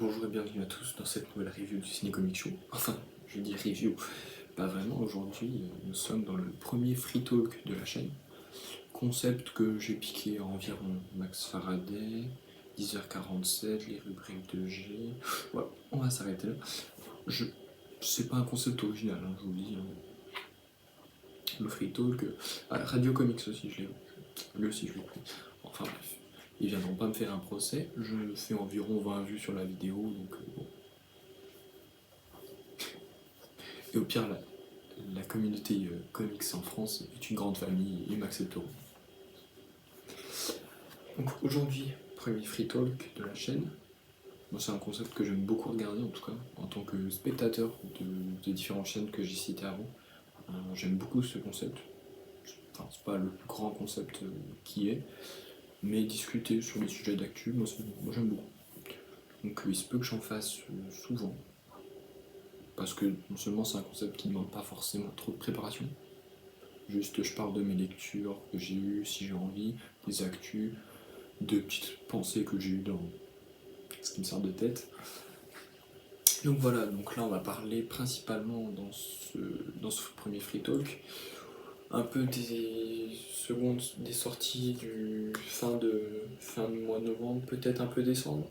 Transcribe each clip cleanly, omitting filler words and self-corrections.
Bonjour et bienvenue à tous dans cette nouvelle review du Ciné Comic Show. Enfin, je dis review, pas vraiment. Aujourd'hui, nous sommes dans le premier free talk de la chaîne. Concept que j'ai piqué à environ Max Faraday, 10h47, les rubriques de G. Voilà, on va s'arrêter là. C'est pas un concept original, hein, je vous le dis. Hein. Le free talk. Radio Comics aussi, lui aussi, je l'ai pris. Enfin bref. Ils viendront pas me faire un procès, je fais environ 20 vues sur la vidéo, donc bon. Et au pire, la communauté comics en France est une grande famille, ils m'accepteront. Donc aujourd'hui, premier free talk de la chaîne. Moi, c'est un concept que j'aime beaucoup regarder, en tout cas, en tant que spectateur de différentes chaînes que j'ai citées avant. J'aime beaucoup ce concept. Enfin, c'est pas le plus grand concept qui est, mais discuter sur des sujets d'actu, moi j'aime beaucoup. Donc il se peut que j'en fasse souvent, parce que non seulement c'est un concept qui ne demande pas forcément trop de préparation, juste je parle de mes lectures que j'ai eues, si j'ai envie, des actus, de petites pensées que j'ai eues dans ce qui me sort de tête. Donc voilà, donc là on va parler principalement dans ce premier free talk un peu des sorties du fin de mois de novembre, peut-être un peu décembre.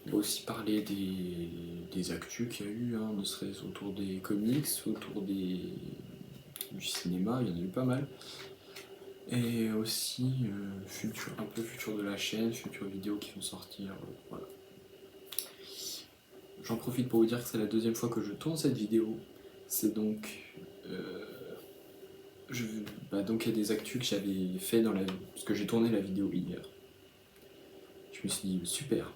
On va aussi parler des actus qu'il y a eu, hein, ne serait-ce autour des comics, autour du cinéma, il y en a eu pas mal. Et aussi un peu futur de la chaîne, futures vidéos qui vont sortir, voilà. J'en profite pour vous dire que c'est la deuxième fois que je tourne cette vidéo. C'est donc donc il y a des actus que j'avais fait parce que j'ai tourné la vidéo hier. Je me suis dit super,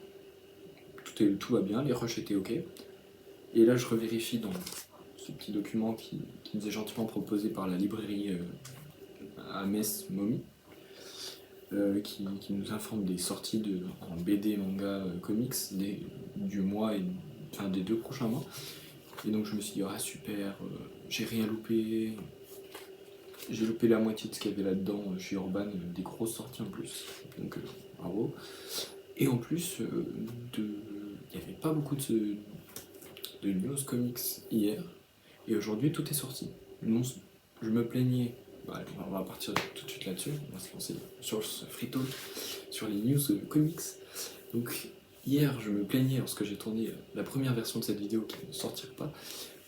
tout va bien, les rushs étaient ok. Et là je revérifie dans ce petit document qui nous est gentiment proposé par la librairie à Metz Momi, qui nous informe des sorties en BD, manga, comics du mois et des 2 prochains mois. Et donc je me suis dit ah super, j'ai rien loupé. J'ai loupé la moitié de ce qu'il y avait là-dedans chez Urban, des grosses sorties en plus, donc bravo. Et en plus, il n'y avait pas beaucoup de news comics hier, et aujourd'hui tout est sorti. Non, je me plaignais, on va partir tout de suite là-dessus, on va se lancer sur ce free talk, sur les news comics. Donc hier je me plaignais lorsque j'ai tourné la première version de cette vidéo qui ne sortirait pas,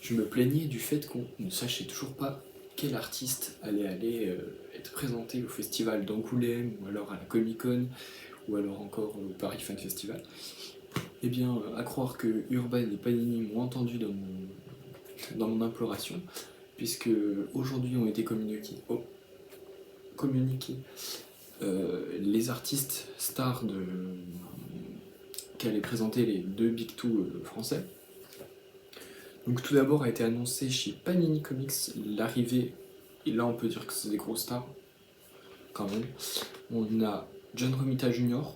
je me plaignais du fait qu'on ne sachait toujours pas quel artiste allait être présenté au festival d'Angoulême, ou alors à la Comic Con, ou alors encore au Paris Fan Festival. Eh bien, à croire que Urban et Panini m'ont entendu dans mon imploration, puisque aujourd'hui ont été communiqués les artistes stars qui allaient présenter les 2 Big Two français. Donc tout d'abord a été annoncé chez Panini Comics l'arrivée, et là on peut dire que c'est des gros stars, quand même. On a John Romita Jr. Vous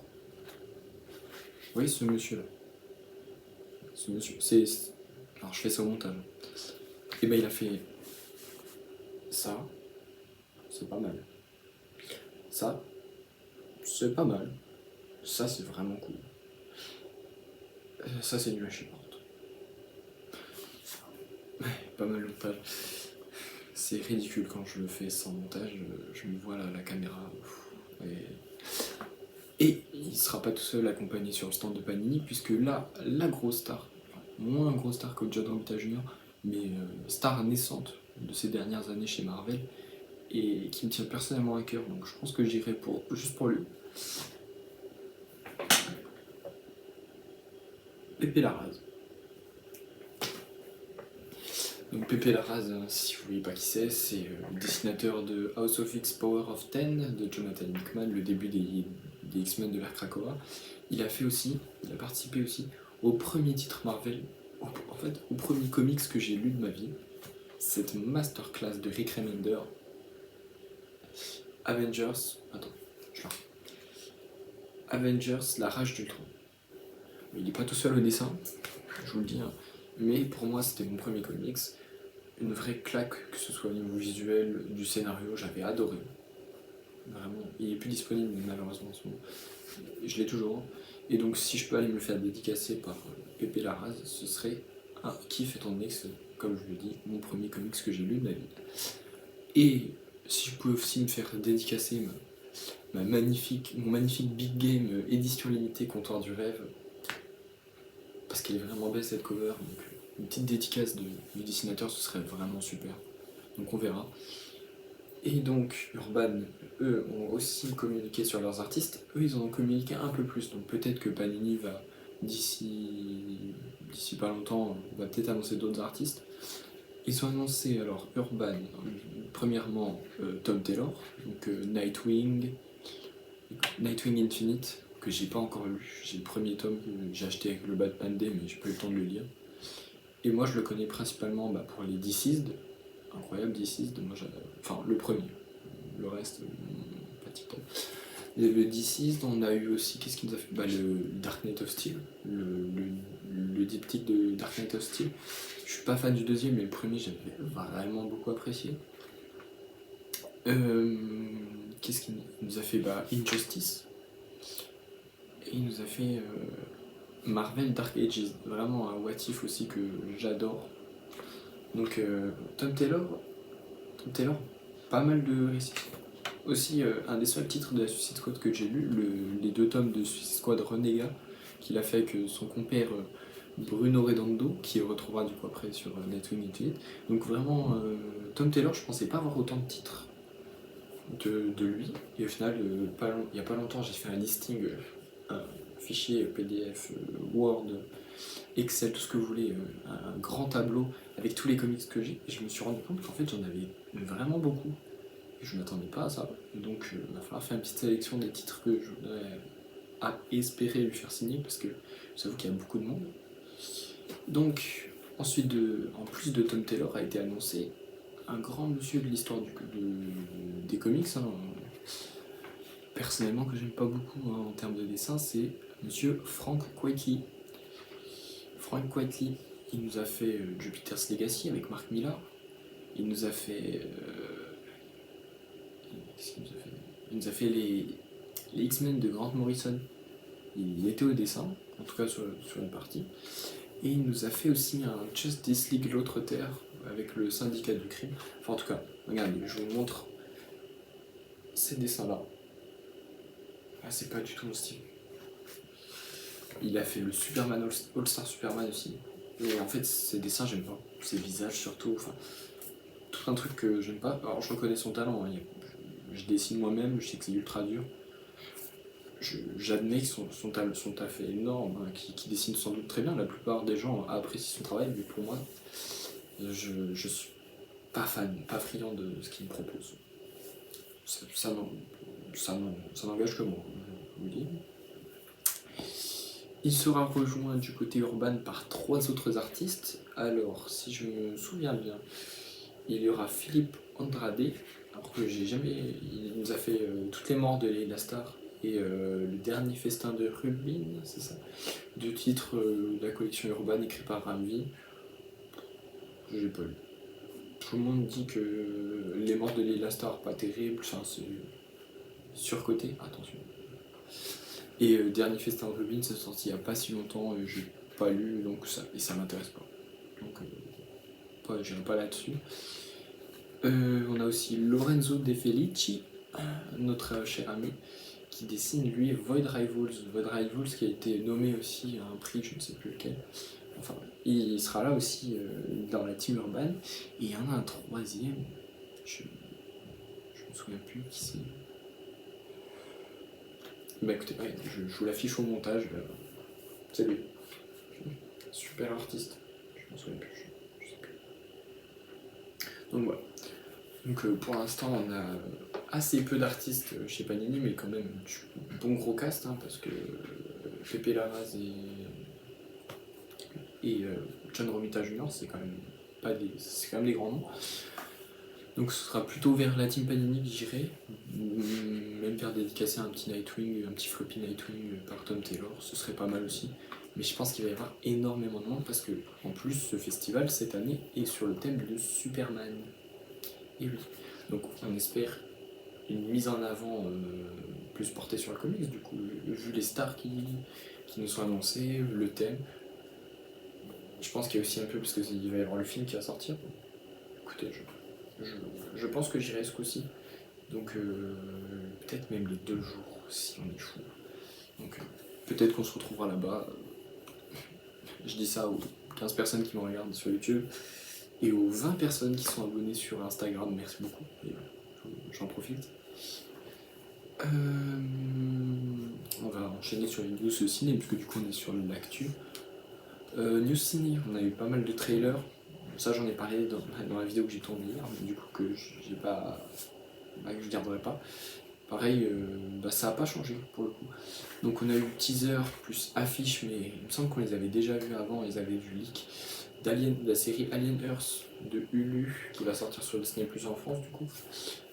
voyez ce monsieur-là. Ce monsieur, alors je fais ça au montage. Et ben il a fait ça, c'est pas mal. Ça, c'est pas mal. Ça, c'est vraiment cool. Ça, c'est nul à chier, par contre. Pas mal de montage. C'est ridicule quand je le fais sans montage, je me vois la caméra. Et il sera pas tout seul accompagné sur le stand de Panini, puisque là, la grosse star, moins grosse star que John Romita Jr., mais star naissante de ces dernières années chez Marvel, et qui me tient personnellement à cœur, donc je pense que j'irai juste pour lui. Pépé Larraz. Donc Pépé Larraz, si vous ne voyez pas qui c'est le dessinateur de House of X Power of Ten de Jonathan Hickman, le début des X-Men de l'ère Krakoa. Il a participé aussi au premier titre Marvel, en fait au premier comics que j'ai lu de ma vie, cette masterclass de Rick Remender, Avengers, la rage d'Ultron. Il n'est pas tout seul au dessin, je vous le dis, hein, mais pour moi c'était mon premier comics, une vraie claque, que ce soit au niveau visuel, du scénario, j'avais adoré. Vraiment, vraiment. Il est plus disponible malheureusement en ce moment. Je l'ai toujours. Et donc si je peux aller me le faire dédicacer par Pépé Larraz, ce serait un kiff étant donné que c'est, comme je le dis, mon premier comics que j'ai lu de ma vie. Et si je pouvais aussi me faire dédicacer mon magnifique Big Game édition limitée Comptoir du Rêve, parce qu'elle est vraiment belle cette cover, donc une petite dédicace du dessinateur, ce serait vraiment super. Donc on verra. Et donc Urban, eux, ont aussi communiqué sur leurs artistes. Eux, ils en ont communiqué un peu plus. Donc peut-être que Panini va, d'ici pas longtemps, va peut-être annoncer d'autres artistes. Ils ont annoncé alors Urban, premièrement Tom Taylor, donc Nightwing Infinite, que j'ai pas encore lu. J'ai le premier tome que j'ai acheté avec le Batman Day, mais j'ai pas eu le temps de le lire. Et moi, je le connais principalement pour les Deceased, incroyable Deceased, enfin le premier, le reste, pas tip top. Le Deceased, on a eu aussi, qu'est-ce qu'il nous a fait, le Dark Knight of Steel, le diptyque de Dark Knight of Steel. Je suis pas fan du deuxième, mais le premier, j'avais vraiment beaucoup apprécié. Qu'est-ce qu'il nous a fait, Injustice. Et il nous a fait Marvel Dark Ages, vraiment un what if aussi que j'adore. Donc Tom Taylor, pas mal de récits. Aussi un des seuls titres de la Suicide Squad que j'ai lu, les 2 tomes de Suicide Squad Renégat, qu'il a fait avec son compère Bruno Redondo, qui retrouvera du coup après sur Nightwing Infinite. Donc vraiment, Tom Taylor, je pensais pas avoir autant de titres de lui, et au final, il y a pas longtemps, j'ai fait un listing, un fichier PDF, Word, Excel, tout ce que vous voulez, un grand tableau avec tous les comics que j'ai, et je me suis rendu compte qu'en fait j'en avais vraiment beaucoup, et je ne m'attendais pas à ça, donc il va falloir faire une petite sélection des titres que je voudrais espérer lui faire signer, parce que j'avoue qu'il y a beaucoup de monde. Donc ensuite, en plus de Tom Taylor, a été annoncé un grand monsieur de l'histoire des comics, personnellement que j'aime pas beaucoup en termes de dessin, c'est monsieur Frank Quitely. Frank Quitely, il nous a fait Jupiter's Legacy avec Mark Millar. Il nous a fait. Qu'est-ce qu'il nous a fait ? Il nous a fait les X-Men de Grant Morrison. Il était au dessin, en tout cas sur une partie. Et il nous a fait aussi un Justice League l'autre Terre avec le syndicat du crime. Enfin en tout cas, regardez, je vous montre ces dessins-là. Ah, c'est pas du tout mon style. Il a fait le Superman All-Star Superman aussi. Mais en fait, ces dessins, j'aime pas. Ses visages surtout, enfin, tout un truc que j'aime pas. Alors, je reconnais son talent, hein. Je dessine moi-même, je sais que c'est ultra dur. J'admets que son taf est énorme, hein, qui dessine sans doute très bien. La plupart des gens apprécient son travail, mais pour moi, je suis pas fan, pas friand de ce qu'il me propose. Ça n'engage que moi, je vous le dis. Il sera rejoint du côté urbain par 3 autres artistes. Alors, si je me souviens bien, il y aura Philippe Andrade, alors que j'ai jamais. Il nous a fait toutes les morts de Leila Star et le dernier festin de Rubin, c'est ça. 2 titres de la collection urbaine écrits par Ramvi. J'ai pas lu. Tout le monde dit que les morts de Leila Star, pas terrible, enfin, c'est surcoté, attention. Et dernier festin de Rubin, c'est sorti il n'y a pas si longtemps, j'ai pas lu, donc ça m'intéresse pas. Donc j'irai pas là-dessus. On a aussi Lorenzo De Felici, notre cher ami, qui dessine lui Void Rivals. Void Rivals qui a été nommé aussi à un prix, je ne sais plus lequel. Enfin, il sera là aussi dans la team urbaine. Et il y en a un troisième, je me souviens plus qui c'est. Bah écoutez, je vous l'affiche au montage, c'est lui. Super artiste, je m'en souviens plus, je sais plus. Donc voilà. Donc pour l'instant on a assez peu d'artistes chez Panini, mais quand même du bon gros cast, hein, parce que Pépé Larraz et John Romita Jr. c'est quand même des grands noms. Donc ce sera plutôt vers la team Panini que j'irai, même faire dédicacer un petit Nightwing, un petit floppy Nightwing par Tom Taylor, ce serait pas mal aussi. Mais je pense qu'il va y avoir énormément de monde parce que en plus ce festival cette année est sur le thème de Superman. Et oui, donc on espère une mise en avant plus portée sur le comics, du coup, vu les stars qui nous sont annoncées, le thème. Je pense qu'il y a aussi un peu, parce qu'il va y avoir le film qui va sortir. Écoutez, je pense que j'irai ce coup-ci. Donc peut-être même les 2 jours, si on est fou. Donc peut-être qu'on se retrouvera là-bas. Je dis ça aux 15 personnes qui me regardent sur YouTube et aux 20 personnes qui sont abonnées sur Instagram. Merci beaucoup. Et j'en profite. On va enchaîner sur les news ciné, puisque du coup on est sur l'actu. News ciné, on a eu pas mal de trailers. Ça j'en ai parlé dans la vidéo que j'ai tournée hier, mais du coup que j'ai pas, que je garderai pas. Pareil, ça n'a pas changé pour le coup. Donc on a eu teaser plus affiche, mais il me semble qu'on les avait déjà vus avant, ils avaient vu leak de la série Alien Earth de Hulu qui va sortir sur Disney Plus en France du coup.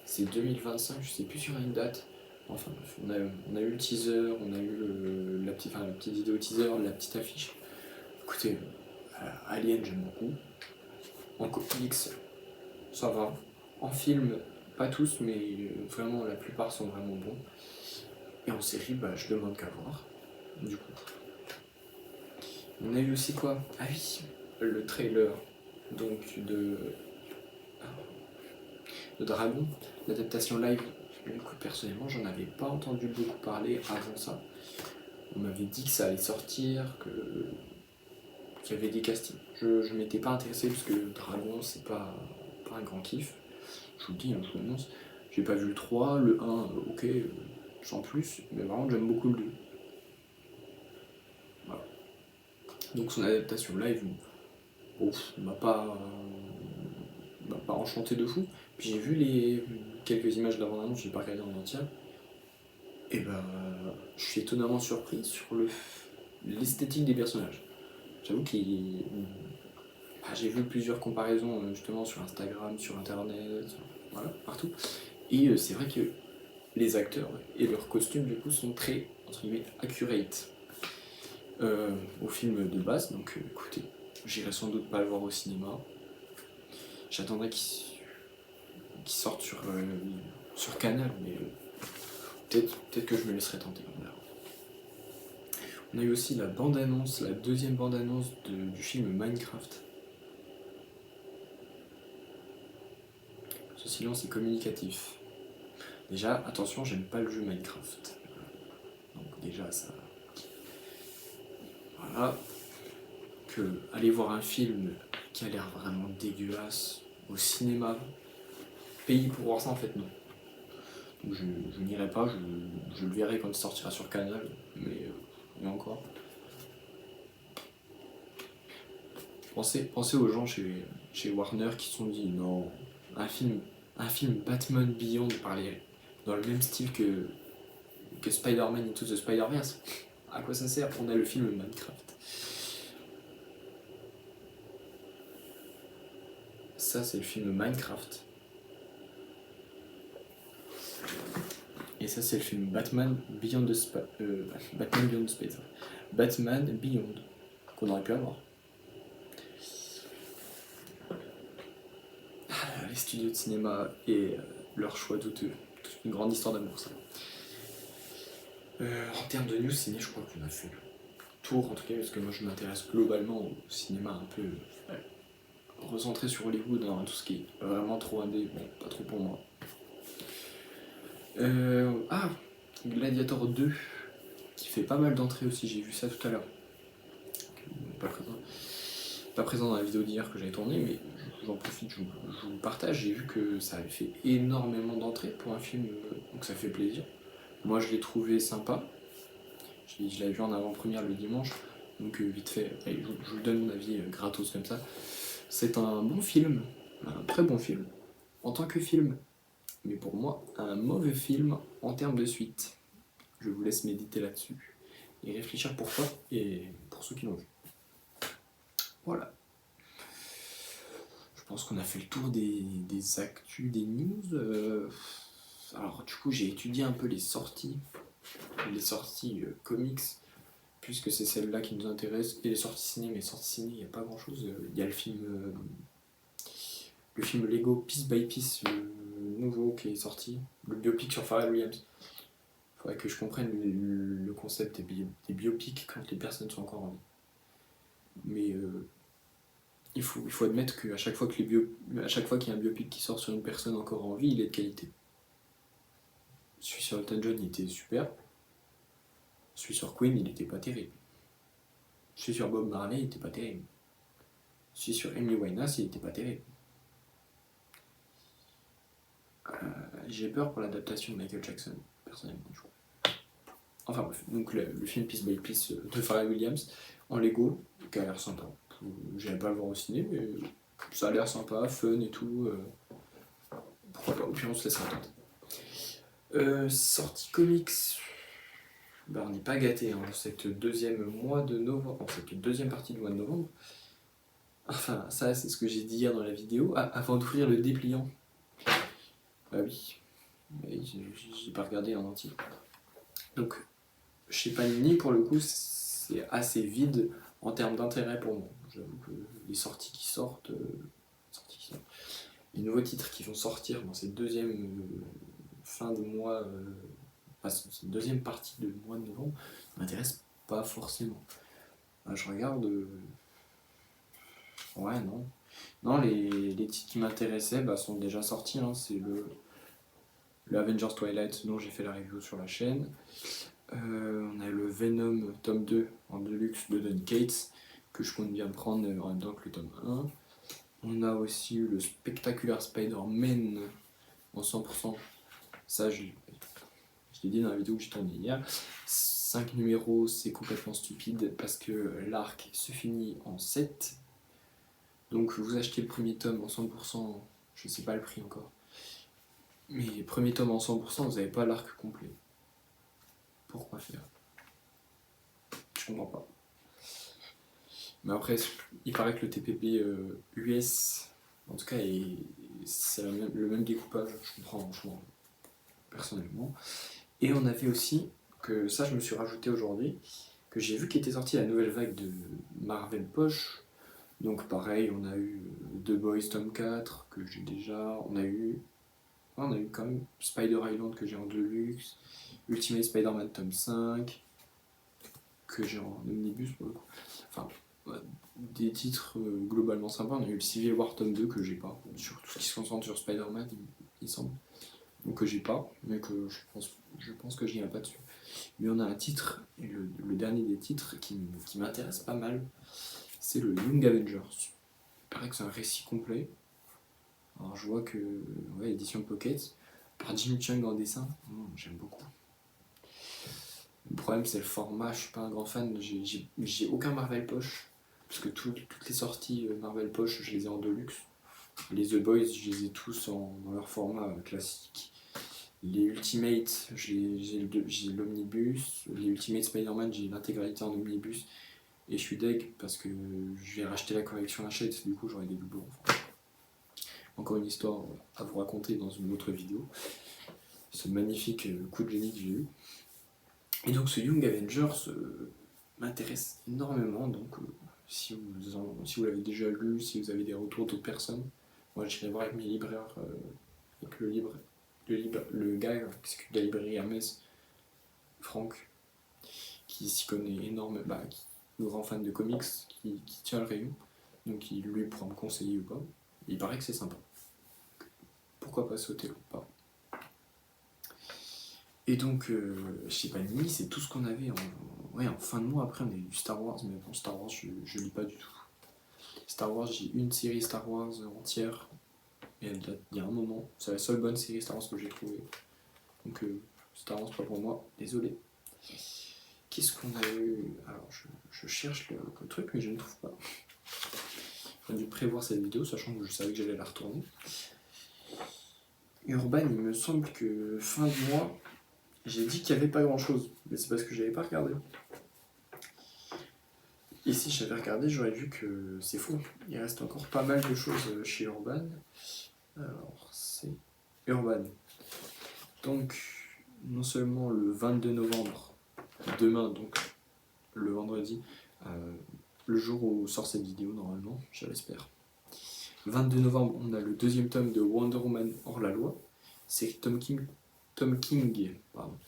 C'est 2025, je sais plus sur une date. Enfin bref, on a eu le teaser, on a eu la petite vidéo teaser, la petite affiche. Écoutez, Alien j'aime beaucoup. En comics, ça va. En film, pas tous, mais vraiment la plupart sont vraiment bons. Et en série, je demande qu'à voir. Du coup. On a eu aussi quoi? Ah oui, le trailer donc de Dragon, l'adaptation live. Du coup, personnellement, j'en avais pas entendu beaucoup parler avant ça. On m'avait dit que ça allait sortir, qu'il y avait des castings. Je m'étais pas intéressé parce que Dragon, c'est pas un grand kiff. Je vous le dis, je vous l'annonce. J'ai pas vu le 3, le 1, ok, sans plus, mais vraiment j'aime beaucoup le 2. Voilà. Donc son adaptation live, m'a pas enchanté de fou. Puis j'ai vu quelques images d'avant-annonce, j'ai pas regardé en entier. Et je suis étonnamment surpris sur l'esthétique des personnages. J'avoue j'ai vu plusieurs comparaisons justement sur Instagram, sur internet, voilà, partout. Et c'est vrai que les acteurs et leurs costumes du coup sont très, entre guillemets, accurate au film de base. Donc écoutez, j'irai sans doute pas le voir au cinéma. J'attendrai qu'il sorte sur Canal, mais peut-être que je me laisserai tenter. On a eu aussi la bande-annonce, la deuxième bande-annonce du film Minecraft. Ce silence est communicatif. Déjà, attention, j'aime pas le jeu Minecraft. Donc déjà, ça... Voilà. Que aller voir un film qui a l'air vraiment dégueulasse au cinéma, payer pour voir ça, en fait, non. Donc je n'irai pas, je le verrai quand il sortira sur Canal, mais et encore. Pensez aux gens chez Warner qui se sont dit non, un film Batman Beyond parler dans le même style que Spider-Man Into the Spider-Verse. À quoi ça sert? On a le film Minecraft. Ça, c'est le film Minecraft. Et ça, c'est le film Batman Beyond the Space. Batman Beyond, qu'on aurait pu avoir. Les studios de cinéma et leur choix douteux. Toute une grande histoire d'amour, ça. En termes de news ciné, je crois qu'on a fait le tour, en tout cas, parce que moi je m'intéresse globalement au cinéma un peu recentré sur Hollywood, hein, tout ce qui est vraiment trop indé, bon, pas trop pour moi. Gladiator 2, qui fait pas mal d'entrées aussi, j'ai vu ça tout à l'heure. Pas présent dans la vidéo d'hier que j'avais tournée, mais j'en profite, je vous le partage. J'ai vu que ça avait fait énormément d'entrées pour un film, donc ça fait plaisir. Moi je l'ai trouvé sympa. Je l'avais vu en avant-première le dimanche, donc vite fait, allez, je vous donne mon avis gratos comme ça. C'est un bon film, un très bon film, en tant que film, mais pour moi, un mauvais film en termes de suite. Je vous laisse méditer là-dessus et réfléchir pourquoi, et pour ceux qui l'ont vu. Voilà. Je pense qu'on a fait le tour des actus, des news. Alors du coup, j'ai étudié un peu les sorties comics, puisque c'est celle-là qui nous intéresse, et les sorties ciné, mais les sorties ciné, il n'y a pas grand-chose. Il y a le film Lego Piece by Piece, nouveau qui est sorti, le biopic sur Pharrell Williams. Il faudrait que je comprenne le concept des biopics quand les personnes sont encore en vie. Mais il faut admettre qu'à chaque fois qu'il y a un biopic qui sort sur une personne encore en vie, il est de qualité. Celui sur Elton John, il était super. Celui sur Queen, il était pas terrible. Celui sur Bob Marley, il était pas terrible. Celui sur Amy Winehouse, il était pas terrible. J'ai peur pour l'adaptation de Michael Jackson, personnellement, je crois. Enfin bref, donc le film Piece by Piece de Pharrell Williams en Lego, qui a l'air sympa. J'irai pas le voir au ciné, mais ça a l'air sympa, fun et tout. Pourquoi pas, au pire on se laissera tenter. Sortie comics, bah, on n'est pas gâté hein, cette deuxième partie du mois de novembre. Enfin, ça c'est ce que j'ai dit hier dans la vidéo, avant d'ouvrir le dépliant. Bah oui, j'ai pas regardé en entier. Donc, chez Panini, pour le coup, c'est assez vide en termes d'intérêt pour moi. J'avoue que les sorties qui sortent, les nouveaux titres qui vont sortir dans cette deuxième fin de mois, cette deuxième partie du mois de novembre, m'intéressent pas forcément. Je regarde. Ouais, non. Non, les titres qui m'intéressaient sont déjà sortis. Hein. C'est le Avengers Twilight dont j'ai fait la review sur la chaîne. On a le Venom tome 2 en deluxe de Donny Cates que je compte bien prendre en même temps que le tome 1. On a aussi le Spectacular Spider-Man en 100%. Ça, je l'ai dit dans la vidéo que j'ai tournée hier. 5 numéros, c'est complètement stupide parce que l'arc se finit en 7. Donc vous achetez le premier tome en 100%, je sais pas le prix encore. Mais premier tome en 100%, vous n'avez pas l'arc complet. Pourquoi faire? Je comprends pas. Mais après, il paraît que le TPP US, en tout cas, c'est le même découpage, je comprends personnellement. Et on avait aussi, que ça je me suis rajouté aujourd'hui, que j'ai vu qu'était sortie la nouvelle vague de Marvel Poche. Donc pareil, on a eu The Boys tome 4, que j'ai déjà, on a eu quand même Spider Island que j'ai en deluxe, Ultimate Spider-Man tome 5, que j'ai en omnibus pour le coup. Enfin, des titres globalement sympas. On a eu le Civil War tome 2 que j'ai pas, sur tout ce qui se concentre sur Spider-Man, il semble. Donc que j'ai pas, mais que je pense que je n'irai pas dessus. Mais on a un titre, et le dernier des titres qui m'intéresse pas mal, c'est le Young Avengers. Il paraît que c'est un récit complet. Alors je vois que, ouais, édition Pocket, par Jim Chung en dessin, j'aime beaucoup. Le problème c'est le format, je suis pas un grand fan, j'ai aucun Marvel Poche, parce que toutes les sorties Marvel Poche, je les ai en deluxe. Les The Boys, je les ai tous dans leur format classique. Les Ultimate, j'ai l'omnibus. Les Ultimate Spider-Man, j'ai l'intégralité en omnibus. Et je suis deg parce que je vais racheter la collection Hachette, du coup j'aurai des doublons. Enfin, encore une histoire à vous raconter dans une autre vidéo. Ce magnifique coup de génie que j'ai eu. Et donc ce Young Avengers m'intéresse énormément. Donc si vous l'avez déjà lu, si vous avez des retours d'autres personnes, moi j'irai voir avec mes libraires, avec le gars qui s'occupe de la librairie Hermès, Franck, qui s'y connaît énormément, qui est un grand fan de comics, qui tient le rayon, donc il lui pourra me conseiller ou pas. Il paraît que c'est sympa. Pourquoi pas sauter le pas. Et donc, chez Panini, c'est tout ce qu'on avait en fin de mois. Après, on a eu du Star Wars, mais bon, Star Wars, je lis pas du tout. Star Wars, j'ai une série Star Wars entière, et elle date d'il y a un moment. C'est la seule bonne série Star Wars que j'ai trouvée. Donc, Star Wars, pas pour moi, désolé. Qu'est-ce qu'on a eu? Alors, je cherche le truc, mais je ne trouve pas. J'aurais dû prévoir cette vidéo, sachant que je savais que j'allais la retourner. Urban, il me semble que fin de mois, j'ai dit qu'il n'y avait pas grand chose, mais c'est parce que je n'avais pas regardé. Et si j'avais regardé, j'aurais vu que c'est faux. Il reste encore pas mal de choses chez Urban. Alors, c'est Urban. Donc, non seulement le 22 novembre, demain, donc le vendredi, le jour où sort cette vidéo, normalement, je l'espère. 22 novembre, on a le deuxième tome de Wonder Woman hors la loi. série Tom King, pardon,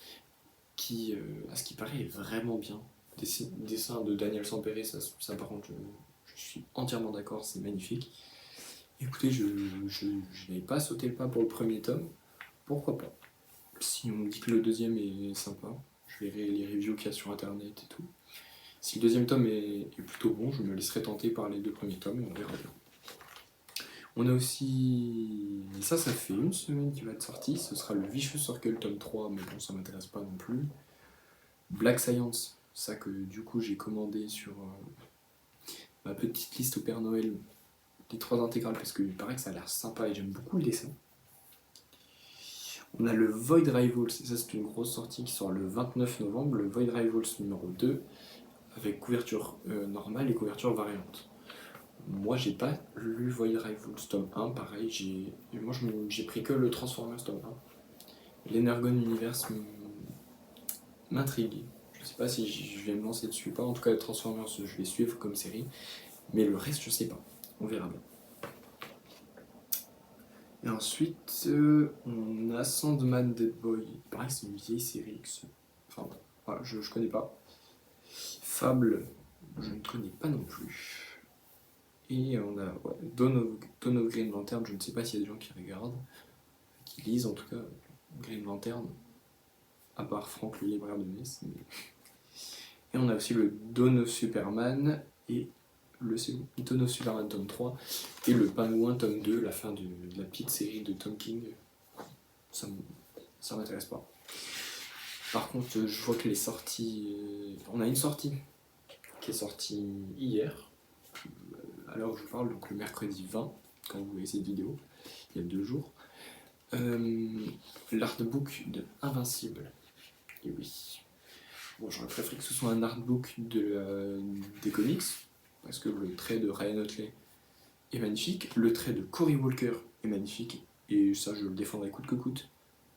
qui, à ce qui paraît, est vraiment bien. Dessin de Daniel Sampere, ça par contre, je suis entièrement d'accord, c'est magnifique. Écoutez, je n'avais pas sauté le pas pour le premier tome, pourquoi pas. Si on me dit que le deuxième est sympa, je verrai les reviews qu'il y a sur internet et tout. Si le deuxième tome est plutôt bon, je me laisserai tenter par les deux premiers tomes et on verra bien. On a aussi, et ça fait une semaine qu'il va être sorti, ce sera le Vicious Circle tome 3, mais bon, ça m'intéresse pas non plus. Black Science, ça que du coup j'ai commandé sur ma petite liste au Père Noël des 3 intégrales, parce qu'il paraît que ça a l'air sympa et j'aime beaucoup le dessin. On a le Void Rivals, ça c'est une grosse sortie qui sort le 29 novembre, le Void Rivals numéro 2, avec couverture normale et couverture variante. Moi j'ai pas lu Void Rivals tome 1, pareil, j'ai pris que le Transformers tome 1. L'Energon Universe m'intrigue. Je sais pas si je vais me lancer dessus ou pas, en tout cas le Transformers je vais suivre comme série, mais le reste je sais pas, on verra bien. Et ensuite, on a Sandman Dead Boy. Il paraît que c'est une vieille série. Enfin, voilà, je connais pas. Fable, je ne connais pas non plus. Et on a Dawn of Green Lantern. Je ne sais pas s'il y a des gens qui regardent, qui lisent en tout cas Green Lantern, à part Franck le libraire de Metz. Et on a aussi le Dawn of Superman et le Dawn of Superman tome 3 et le Pingouin tome 2, la fin de la petite série de Tom King. Ça m'intéresse pas. Par contre, je vois que les sorties... on a une sortie qui est sortie hier, à l'heure où je vous parle, donc le mercredi 20, quand vous voyez cette vidéo, il y a 2 jours. L'artbook de Invincible. Et oui. Bon, j'aurais préféré que ce soit un artbook des comics, parce que le trait de Ryan Otley est magnifique, le trait de Cory Walker est magnifique, et ça je le défendrai coûte que coûte.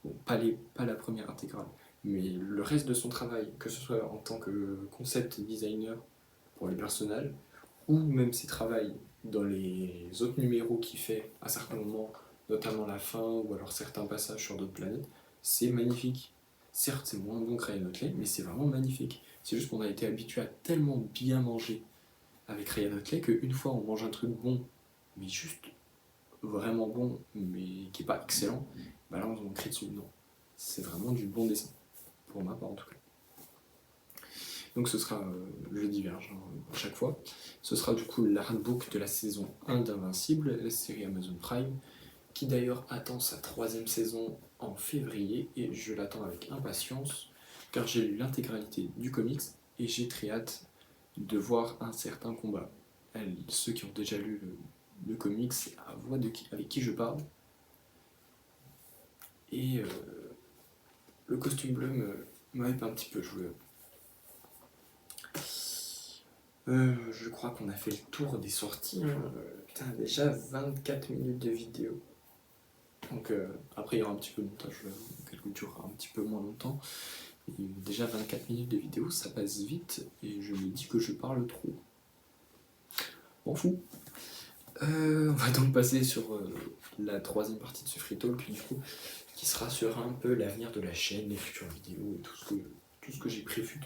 Bon, pas la première intégrale, mais le reste de son travail, que ce soit en tant que concept designer pour les personnages, ou même ses travails dans les autres numéros qu'il fait à certains moments, notamment la fin, ou alors certains passages sur d'autres planètes, c'est magnifique. Certes, c'est moins bon que Ryan Otley, mais c'est vraiment magnifique. C'est juste qu'on a été habitué à tellement bien manger avec Ryan Otley qu'une fois on mange un truc bon, mais juste vraiment bon, mais qui n'est pas excellent, bah là on crie dessus. Non, c'est vraiment du bon dessin, pour ma part en tout cas. Donc ce sera, je diverge à chaque fois, ce sera du coup l'artbook de la saison 1 d'Invincible, la série Amazon Prime, qui d'ailleurs attend sa 3e saison en février, et je l'attends avec impatience, car j'ai lu l'intégralité du comics, et j'ai très hâte de voir un certain combat. Ceux qui ont déjà lu le comics voient avec qui je parle. Et le costume bleu me hype un petit peu, je crois qu'on a fait le tour des sorties. Putain, déjà 24 minutes de vidéo. Donc après il y aura un petit peu de montage, quelque durera un petit peu moins longtemps. Et déjà 24 minutes de vidéo, ça passe vite, et je me dis que je parle trop. M'en fous. On va donc passer sur la 3e partie de ce free talk, du coup, qui sera sur un peu l'avenir de la chaîne, les futures vidéos et tout ce que j'ai prévu,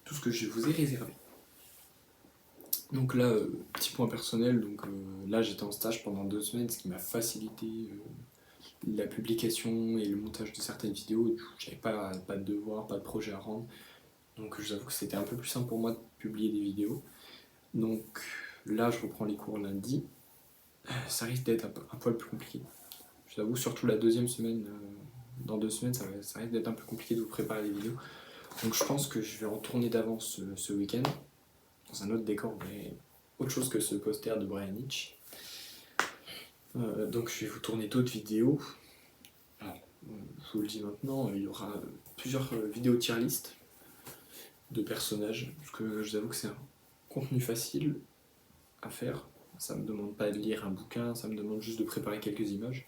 tout ce que je vous ai réservé. Donc là, petit point personnel, donc là j'étais en stage pendant 2 semaines, ce qui m'a facilité la publication et le montage de certaines vidéos. J'avais pas de devoir, pas de projet à rendre, donc je vous avoue que c'était un peu plus simple pour moi de publier des vidéos. Donc là je reprends les cours lundi, ça risque d'être un poil plus compliqué. Je vous avoue, surtout la 2e semaine, dans 2 semaines, ça risque d'être un peu compliqué de vous préparer les vidéos. Donc je pense que je vais en tourner d'avance ce week-end, dans un autre décor, mais autre chose que ce poster de Brian Hitch. Donc je vais vous tourner d'autres vidéos. Alors, je vous le dis maintenant, il y aura plusieurs vidéos tier list de personnages, parce que je vous avoue que c'est un contenu facile à faire. Ça me demande pas de lire un bouquin, ça me demande juste de préparer quelques images,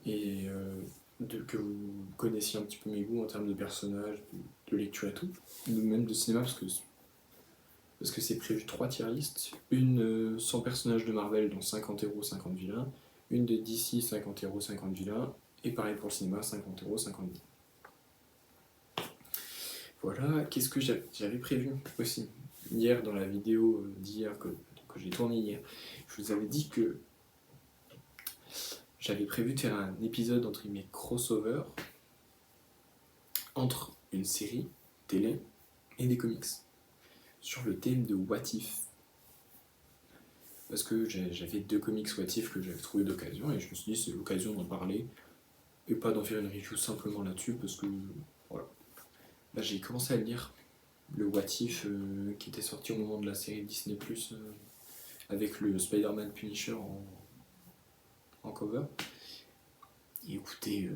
et que vous connaissiez un petit peu mes goûts en termes de personnages, de lecture et tout, même de cinéma, parce que c'est prévu 3 tier lists, une 100 personnages de Marvel, dont 50 héros, 50 vilains, une de DC, 50 héros, 50 vilains, Et pareil pour le cinéma, 50€, 50. Voilà, qu'est-ce que j'avais prévu aussi hier dans la vidéo d'hier que j'ai tournée hier. Je vous avais dit que j'avais prévu de faire un épisode entre guillemets crossover entre une série télé et des comics sur le thème de What If. Parce que j'avais 2 comics What If que j'avais trouvé d'occasion et je me suis dit c'est l'occasion d'en parler et pas d'en faire une review simplement là-dessus parce que voilà. Là j'ai commencé à lire le What If qui était sorti au moment de la série Disney Plus avec le Spider-Man Punisher en cover. Et écoutez,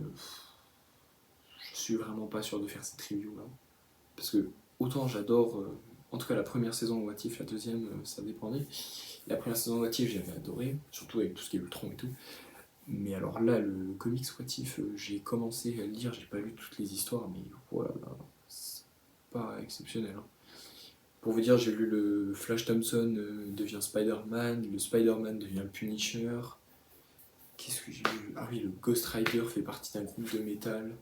je suis vraiment pas sûr de faire cette review là. Parce que autant j'adore, en tout cas la première saison de What If, la deuxième ça dépendait. La première saison de What If j'avais adoré, surtout avec tout ce qui est Ultron et tout. Mais alors là, le comics What If, j'ai commencé à le lire, j'ai pas lu toutes les histoires, mais voilà, c'est pas exceptionnel. Hein. Pour vous dire, j'ai lu le Flash Thompson devient Spider-Man, le Spider-Man devient le Punisher. Qu'est-ce que j'ai lu? Ah oui, le Ghost Rider fait partie d'un groupe de métal.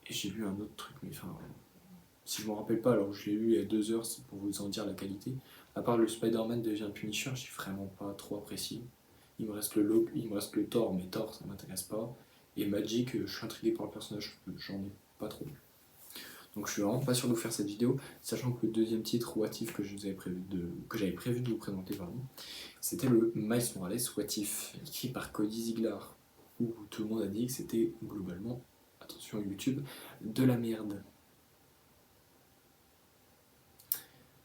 Et j'ai lu un autre truc, mais enfin, si je me rappelle pas, alors je l'ai lu il y a 2 heures, c'est pour vous en dire la qualité. À part le Spider-Man devient Punisher, j'ai vraiment pas trop apprécié. Il me reste le Thor, mais Thor ça m'intéresse pas. Et Magic, je suis intrigué par le personnage, j'en ai pas trop lu. Donc je suis vraiment pas sûr de vous faire cette vidéo, sachant que le deuxième titre, What If, que j'avais prévu de vous présenter, c'était le Miles Morales What If, écrit par Cody Ziglar, où tout le monde a dit que c'était globalement, attention YouTube, de la merde.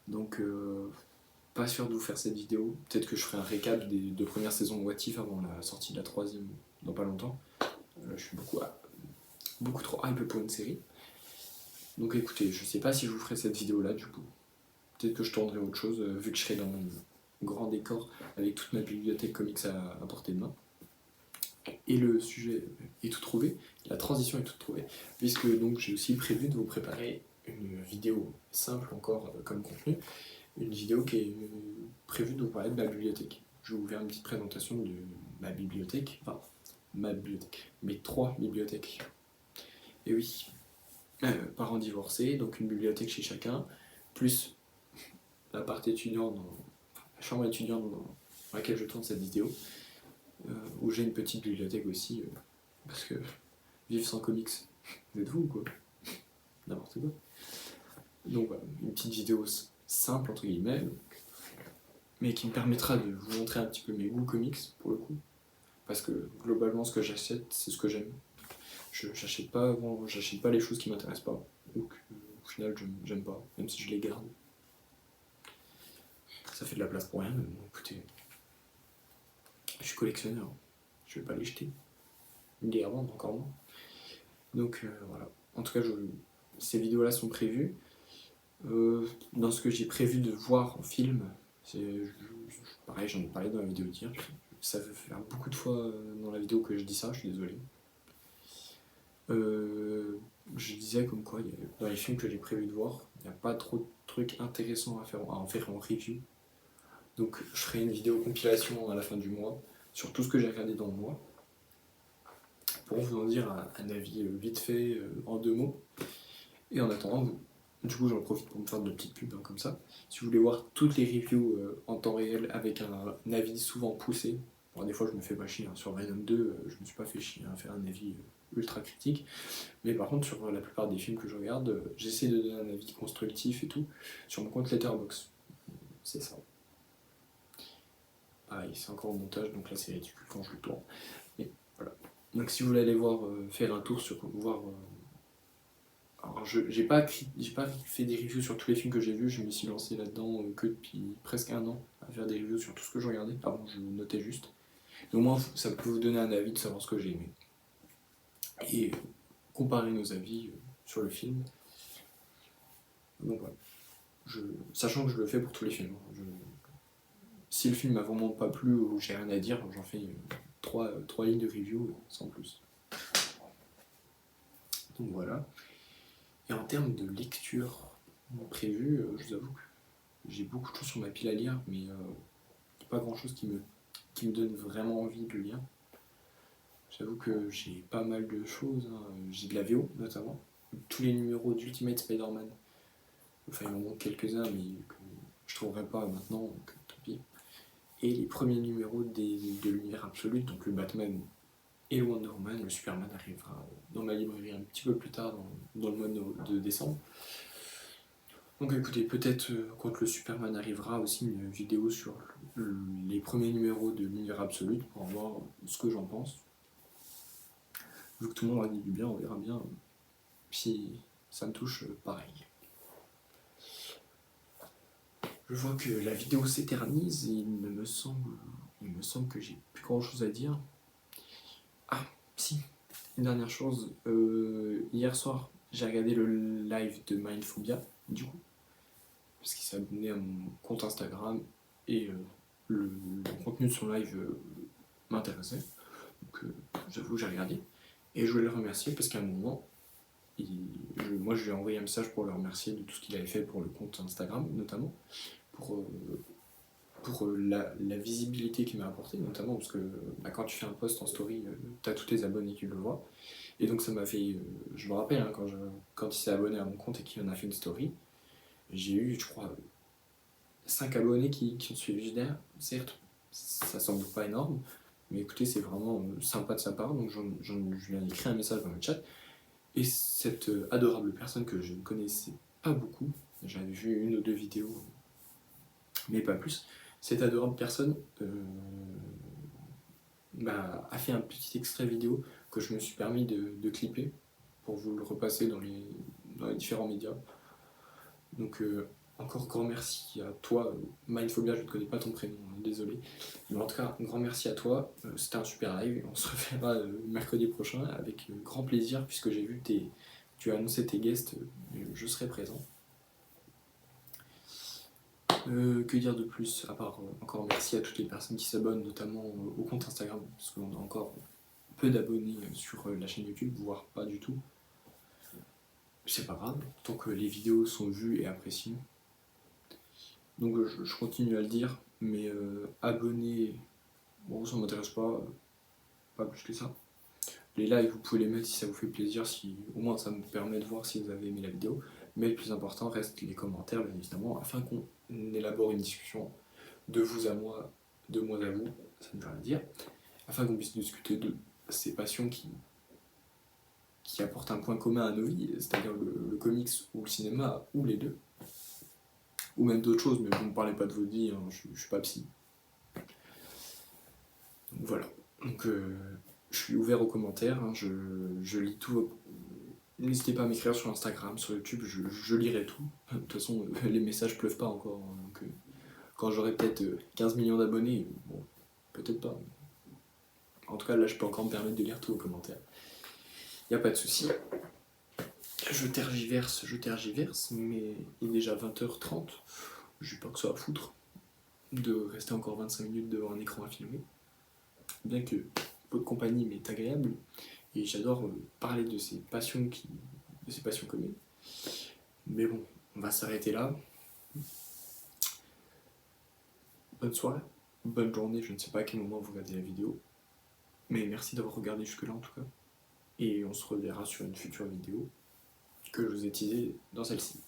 Donc pas sûr de vous faire cette vidéo, peut-être que je ferai un récap des 2 premières saisons de What If avant la sortie de la 3e dans pas longtemps. Je suis beaucoup trop hype pour une série. Donc écoutez, je sais pas si je vous ferai cette vidéo là du coup. Peut-être que je tournerai autre chose, vu que je serai dans mon grand décor avec toute ma bibliothèque comics à portée de main. Et le sujet est tout trouvé, la transition est toute trouvée, puisque donc j'ai aussi prévu de vous préparer une vidéo simple encore comme contenu, une vidéo qui est prévue de vous parler de ma bibliothèque. Je vais vous faire une petite présentation de ma bibliothèque, mes 3 bibliothèques. Et oui, parents divorcés, donc une bibliothèque chez chacun, plus la partie étudiante, la chambre étudiante dans laquelle je tourne cette vidéo, où j'ai une petite bibliothèque aussi, parce que vivre sans comics, vous êtes vous quoi? N'importe quoi. Donc voilà, une petite vidéo simple entre guillemets, mais qui me permettra de vous montrer un petit peu mes goûts comics pour le coup, parce que globalement ce que j'achète, c'est ce que j'aime. J'achète pas les choses qui m'intéressent pas, ou qu'au final j'aime pas, même si je les garde. Ça fait de la place pour rien, mais bon, écoutez, je suis collectionneur, je vais pas les jeter, les revendre encore moins. Donc voilà, en tout cas ces vidéos là sont prévues. Dans ce que j'ai prévu de voir en film, pareil, j'en ai parlé dans la vidéo d'hier, ça fait faire beaucoup de fois dans la vidéo que je dis ça, je suis désolé. Je disais comme quoi, dans les films que j'ai prévu de voir, il n'y a pas trop de trucs intéressants à en faire en review. Donc je ferai une vidéo compilation à la fin du mois sur tout ce que j'ai regardé dans le mois, pour vous en dire un avis vite fait en 2 mots. Et en attendant, du coup j'en profite pour me faire de petites pubs hein, comme ça. Si vous voulez voir toutes les reviews en temps réel avec un avis souvent poussé, bon, des fois je me fais pas chier, hein. Sur Venom 2 je me suis pas fait chier à faire un avis ultra critique, mais par contre sur la plupart des films que je regarde, j'essaie de donner un avis constructif et tout, sur mon compte Letterboxd. C'est ça. Pareil, c'est encore au montage, donc là c'est ridicule quand je le tourne. Mais voilà. Donc si vous voulez aller voir, faire un tour sur voir... alors j'ai pas fait des reviews sur tous les films que j'ai vus, je me suis lancé là-dedans que depuis presque 1 an à faire des reviews sur tout ce que je regardais. Avant je notais juste. Et au moins ça peut vous donner un avis de savoir ce que j'ai aimé. Et comparer nos avis sur le film. Donc voilà. Sachant que je le fais pour tous les films. Si le film m'a vraiment pas plu ou j'ai rien à dire, j'en fais 3 lignes de review sans plus. Donc voilà. Et en termes de lecture prévue, je vous avoue que j'ai beaucoup de choses sur ma pile à lire, mais pas grand chose qui me donne vraiment envie de lire. J'avoue que j'ai pas mal de choses, hein. J'ai de la VO notamment, tous les numéros d'Ultimate Spider-Man. Enfin, il m'en manque quelques-uns, mais que je trouverai pas maintenant, donc tant pis. Et les premiers numéros de l'univers absolu, donc le Batman et le Wonder Woman. Le Superman arrivera dans ma librairie un petit peu plus tard, dans le mois de décembre. Donc écoutez, peut-être quand le Superman arrivera aussi une vidéo sur les premiers numéros de l'univers absolu pour voir ce que j'en pense. Vu que tout le monde a dit du bien, on verra bien si ça me touche pareil. Je vois que la vidéo s'éternise et il me semble que j'ai plus grand chose à dire. Ah, si, une dernière chose. Hier soir, j'ai regardé le live de Mindphobia, du coup, parce qu'il s'est abonné à mon compte Instagram et le contenu de son live m'intéressait. Donc, j'avoue, j'ai regardé. Et je voulais le remercier parce qu'à un moment, moi je lui ai envoyé un message pour le remercier de tout ce qu'il avait fait pour le compte Instagram, notamment, pour la visibilité qu'il m'a apporté, notamment parce que quand tu fais un post en story, t'as tous tes abonnés qui le voient. Et donc ça m'a fait. Je me rappelle, hein, quand il s'est abonné à mon compte et qu'il en a fait une story, j'ai eu, je crois, 5 abonnés qui ont suivi derrière. Certes, ça semble pas énorme, mais écoutez, c'est vraiment sympa de sa part. Donc je lui ai écrit un message dans le chat. Et cette adorable personne que je ne connaissais pas beaucoup, j'avais vu une ou deux vidéos, mais pas plus, cette adorable personne a fait un petit extrait vidéo que je me suis permis de clipper pour vous le repasser dans les différents médias. Donc encore grand merci à toi, Mindphobia, je ne connais pas ton prénom, hein, désolé. Mais en tout cas, un grand merci à toi, c'était un super live, et on se reverra mercredi prochain avec grand plaisir, puisque j'ai vu tu as annoncé tes guests, je serai présent. Que dire de plus, à part encore merci à toutes les personnes qui s'abonnent, notamment au compte Instagram, parce qu'on a encore peu d'abonnés sur la chaîne YouTube, voire pas du tout. C'est pas grave, tant que les vidéos sont vues et appréciées. Donc je continue à le dire, mais abonnés, bon ça m'intéresse pas plus que ça. Les likes, vous pouvez les mettre si ça vous fait plaisir, si au moins ça me permet de voir si vous avez aimé la vidéo. Mais le plus important reste les commentaires, bien évidemment, afin qu'on élabore une discussion de vous à moi, de moi à vous, ça ne veut rien dire, afin qu'on puisse discuter de ces passions qui apportent un point commun à nos vies, c'est-à-dire le comics ou le cinéma, ou les deux. Ou même d'autres choses, mais vous ne me parlez pas de votre vie, hein, je suis pas psy. Donc voilà. Donc je suis ouvert aux commentaires, hein, je lis tout. N'hésitez pas à m'écrire sur Instagram, sur YouTube, je lirai tout. De toute façon, les messages pleuvent pas encore, hein, donc quand j'aurai peut-être 15 millions d'abonnés, bon, peut-être pas. En tout cas, là, je peux encore me permettre de lire tous vos commentaires. Y a pas de souci. Je tergiverse, mais il est déjà 20h30. J'ai pas que ça à foutre de rester encore 25 minutes devant un écran à filmer. Bien que votre compagnie m'est agréable, et j'adore parler de ces passions communes. Mais bon, on va s'arrêter là. Bonne soirée, bonne journée, je ne sais pas à quel moment vous regardez la vidéo. Mais merci d'avoir regardé jusque-là en tout cas. Et on se reverra sur une future vidéo que je vous ai teasée dans celle-ci.